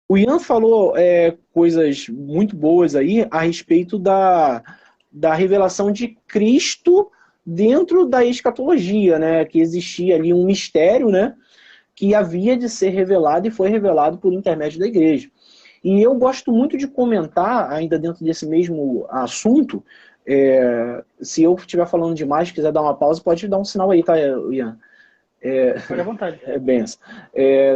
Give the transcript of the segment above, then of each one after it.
O Ian falou coisas muito boas aí a respeito da revelação de Cristo dentro da escatologia, né? Que existia ali um mistério, né? Que havia de ser revelado e foi revelado por intermédio da igreja. E eu gosto muito de comentar, ainda dentro desse mesmo assunto, se eu estiver falando demais, quiser dar uma pausa, pode dar um sinal aí, tá, Ian? Pode à vontade. Benção.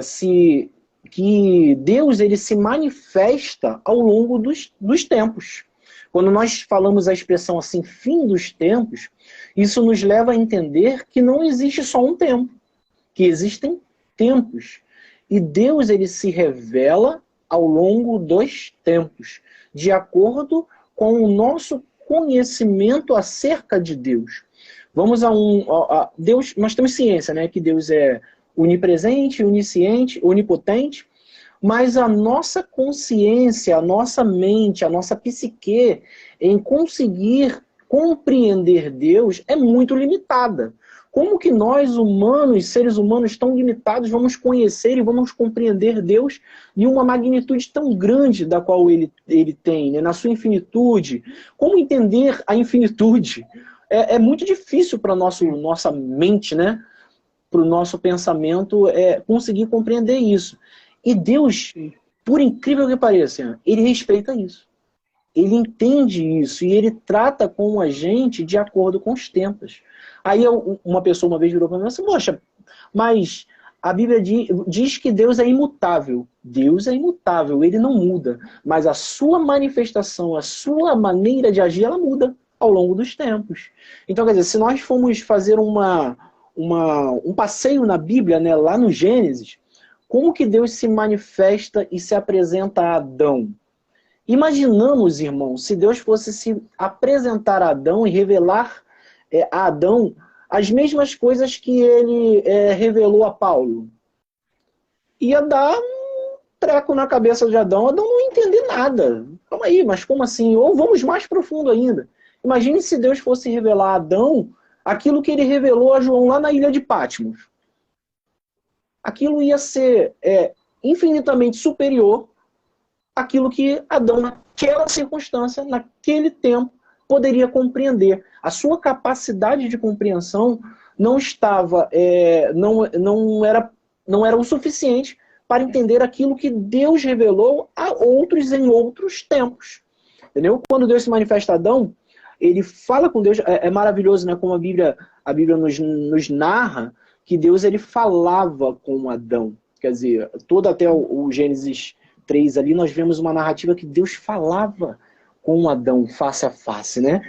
Se que Deus ele se manifesta ao longo dos tempos. Quando nós falamos a expressão assim, fim dos tempos, isso nos leva a entender que não existe só um tempo, que existem tempos. E Deus ele se revela ao longo dos tempos, de acordo com o nosso conhecimento acerca de Deus. Vamos a Deus, nós temos ciência, né, que Deus é onipresente, onisciente, onipotente, mas a nossa consciência, a nossa mente, a nossa psique em conseguir compreender Deus é muito limitada. Como que nós, humanos, seres humanos tão limitados, vamos conhecer e vamos compreender Deus em uma magnitude tão grande da qual ele tem, né? Na sua infinitude? Como entender a infinitude? É muito difícil para a nossa mente, né? Para o nosso pensamento conseguir compreender isso. E Deus, por incrível que pareça, ele respeita isso. Ele entende isso e ele trata com a gente de acordo com os tempos. Aí uma pessoa uma vez virou para mim e disse, poxa, mas a Bíblia diz que Deus é imutável. Deus é imutável, ele não muda. Mas a sua manifestação, a sua maneira de agir, ela muda ao longo dos tempos. Então, quer dizer, se nós formos fazer um passeio na Bíblia, né, lá no Gênesis, como que Deus se manifesta e se apresenta a Adão? Imaginamos, irmãos, se Deus fosse se apresentar a Adão e revelar a Adão as mesmas coisas que ele revelou a Paulo. Ia dar um treco na cabeça de Adão, Adão não ia entender nada. Calma aí, mas como assim? Ou vamos mais profundo ainda. Imagine se Deus fosse revelar a Adão aquilo que ele revelou a João lá na ilha de Patmos. Aquilo ia ser infinitamente superior àquilo que Adão, naquela circunstância, naquele tempo, poderia compreender. A sua capacidade de compreensão não estava, não era o suficiente para entender aquilo que Deus revelou a outros em outros tempos. Entendeu? Quando Deus se manifesta a Adão, ele fala com Deus, é maravilhoso, né? Como a Bíblia nos narra que Deus ele falava com Adão. Quer dizer, todo até o Gênesis 3 ali, nós vemos uma narrativa que Deus falava com Adão face a face, né?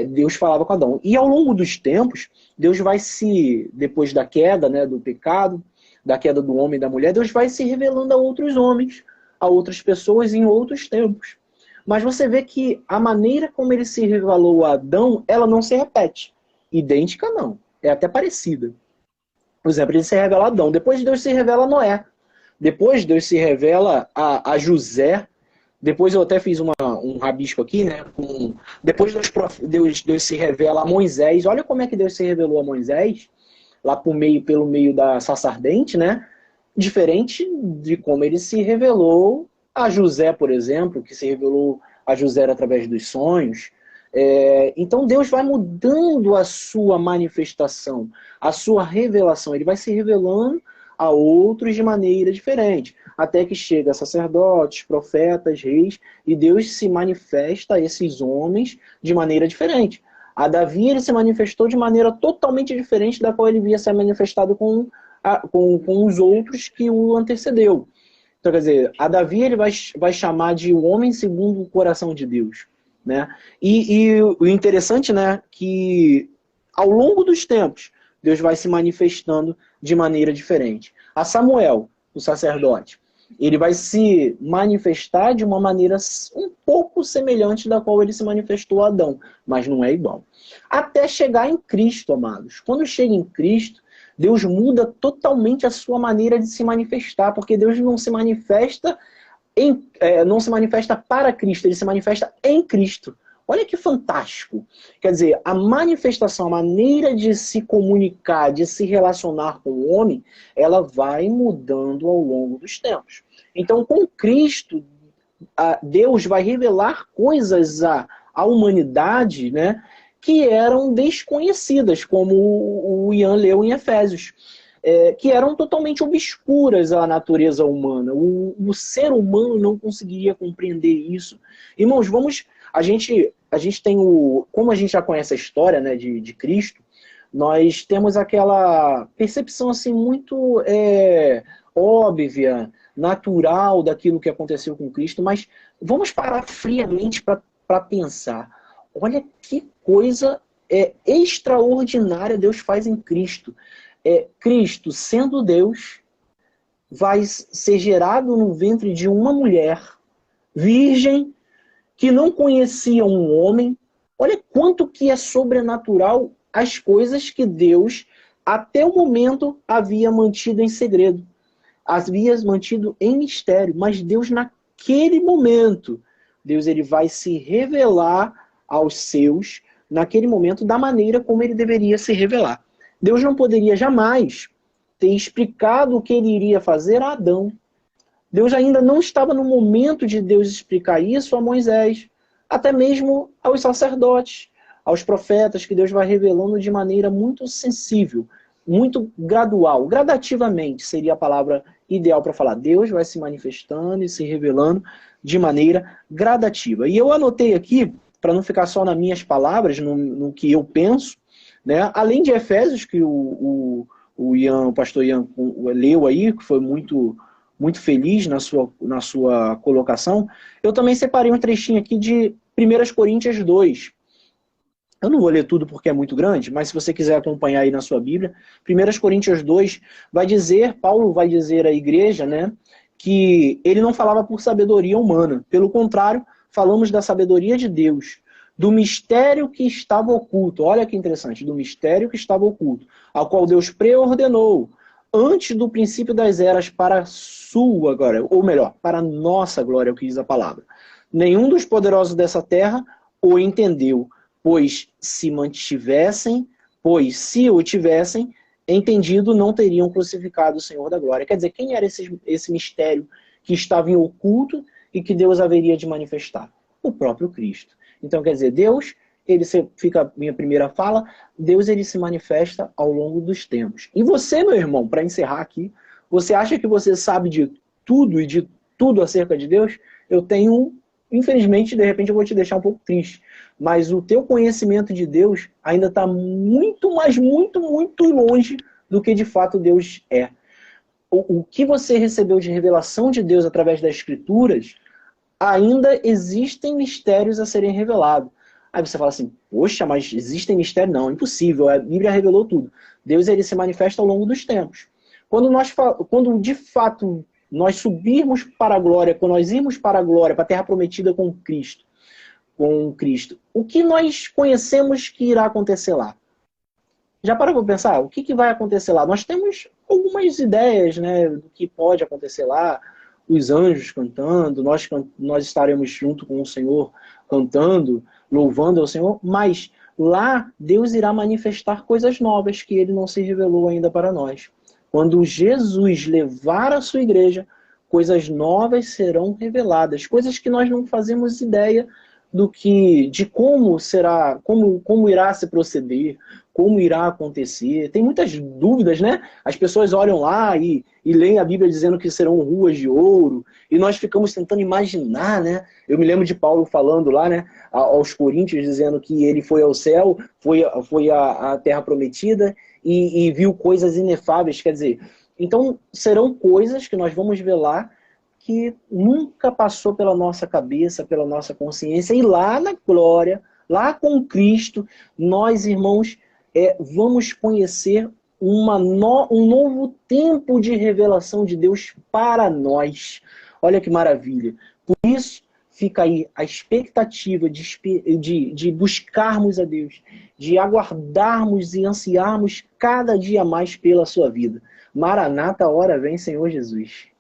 Deus falava com Adão. E ao longo dos tempos, Deus vai depois da queda, né, do pecado, da queda do homem e da mulher, Deus vai se revelando a outros homens, a outras pessoas em outros tempos. Mas você vê que a maneira como ele se revelou a Adão, ela não se repete. Idêntica não, é até parecida. Por exemplo, ele se revela a Adão, depois Deus se revela a Noé, depois Deus se revela a José, depois eu até fiz um rabisco aqui, né? Depois Deus se revela a Moisés. Olha como é que Deus se revelou a Moisés, lá pelo meio da sarça ardente, né? Diferente de como ele se revelou a José, por exemplo, que se revelou a José através dos sonhos. Então Deus vai mudando a sua manifestação, a sua revelação. Ele vai se revelando a outros de maneira diferente, até que chega a sacerdotes, profetas, reis, e Deus se manifesta a esses homens de maneira diferente. A Davi ele se manifestou de maneira totalmente diferente da qual ele via ser manifestado com os outros que o antecedeu. Então, quer dizer, a Davi ele vai chamar de o homem segundo o coração de Deus, né? E o interessante, né, que ao longo dos tempos, Deus vai se manifestando de maneira diferente. A Samuel, o sacerdote, ele vai se manifestar de uma maneira um pouco semelhante da qual ele se manifestou a Adão, mas não é igual. Até chegar em Cristo, amados. Quando chega em Cristo, Deus muda totalmente a sua maneira de se manifestar, porque Deus não se manifesta não se manifesta para Cristo, ele se manifesta em Cristo. Olha que fantástico. Quer dizer, a manifestação, a maneira de se comunicar, de se relacionar com o homem, ela vai mudando ao longo dos tempos. Então, com Cristo, Deus vai revelar coisas à humanidade, né, que eram desconhecidas, como o Ian leu em Efésios, que eram totalmente obscuras à natureza humana. O ser humano não conseguiria compreender isso. Irmãos, a gente tem como a gente já conhece a história, né, de Cristo, nós temos aquela percepção assim muito óbvia, natural daquilo que aconteceu com Cristo, mas vamos parar friamente para pensar. Olha que coisa extraordinária Deus faz em Cristo. Cristo, sendo Deus, vai ser gerado no ventre de uma mulher virgem que não conhecia um homem. Olha quanto que é sobrenatural as coisas que Deus, até o momento, havia mantido em segredo. Havia mantido em mistério. Mas Deus, naquele momento, Deus ele vai se revelar aos seus, naquele momento, da maneira como ele deveria se revelar. Deus não poderia jamais ter explicado o que ele iria fazer a Adão. Deus ainda não estava no momento de Deus explicar isso a Moisés, até mesmo aos sacerdotes, aos profetas, que Deus vai revelando de maneira muito sensível, muito gradual, gradativamente seria a palavra ideal para falar. Deus vai se manifestando e se revelando de maneira gradativa. E eu anotei aqui, para não ficar só nas minhas palavras, no que eu penso, né? Além de Efésios, que o pastor Ian leu aí, que foi muito feliz na sua colocação, eu também separei um trechinho aqui de 1 Coríntios 2. Eu não vou ler tudo porque é muito grande, mas se você quiser acompanhar aí na sua Bíblia, 1 Coríntios 2 Paulo vai dizer à igreja, né, que ele não falava por sabedoria humana. Pelo contrário, falamos da sabedoria de Deus, do mistério que estava oculto. Olha que interessante, do mistério que estava oculto, ao qual Deus preordenou antes do princípio das eras para sua glória, ou melhor, para a nossa glória, é o que diz a palavra. Nenhum dos poderosos dessa terra o entendeu, pois se o tivessem entendido, não teriam crucificado o Senhor da glória. Quer dizer, quem era esse mistério que estava em oculto e que Deus haveria de manifestar? O próprio Cristo. Então, quer dizer, Deus, fica a minha primeira fala, Deus ele se manifesta ao longo dos tempos. E você, meu irmão, para encerrar aqui, você acha que você sabe de tudo e de tudo acerca de Deus? Infelizmente, de repente eu vou te deixar um pouco triste, mas o teu conhecimento de Deus ainda está muito, mas muito, muito longe do que de fato Deus é. O que você recebeu de revelação de Deus através das Escrituras, ainda existem mistérios a serem revelados. Aí você fala assim, poxa, mas existem mistérios? Não, impossível, a Bíblia revelou tudo. Deus ele se manifesta ao longo dos tempos. Quando de fato nós subirmos para a glória, quando nós irmos para a glória, para a terra prometida com Cristo, o que nós conhecemos que irá acontecer lá? Já parou para pensar? O que vai acontecer lá? Nós temos algumas ideias, né, do que pode acontecer lá. Os anjos cantando, nós estaremos junto com o Senhor cantando, louvando ao Senhor, mas lá Deus irá manifestar coisas novas que ele não se revelou ainda para nós. Quando Jesus levar a sua igreja, coisas novas serão reveladas, coisas que nós não fazemos ideia de como será, como irá se proceder, como irá acontecer. Tem muitas dúvidas, né? As pessoas olham lá e leem a Bíblia dizendo que serão ruas de ouro, e nós ficamos tentando imaginar, né? Eu me lembro de Paulo falando lá, né, aos Coríntios, dizendo que ele foi ao céu, foi à terra prometida e viu coisas inefáveis, quer dizer, então serão coisas que nós vamos ver lá que nunca passou pela nossa cabeça, pela nossa consciência, e lá na glória, lá com Cristo, nós, irmãos, vamos conhecer um novo tempo de revelação de Deus para nós. Olha que maravilha. Por isso, fica aí a expectativa de buscarmos a Deus, de aguardarmos e ansiarmos cada dia mais pela sua vida. Maranata, hora vem, Senhor Jesus.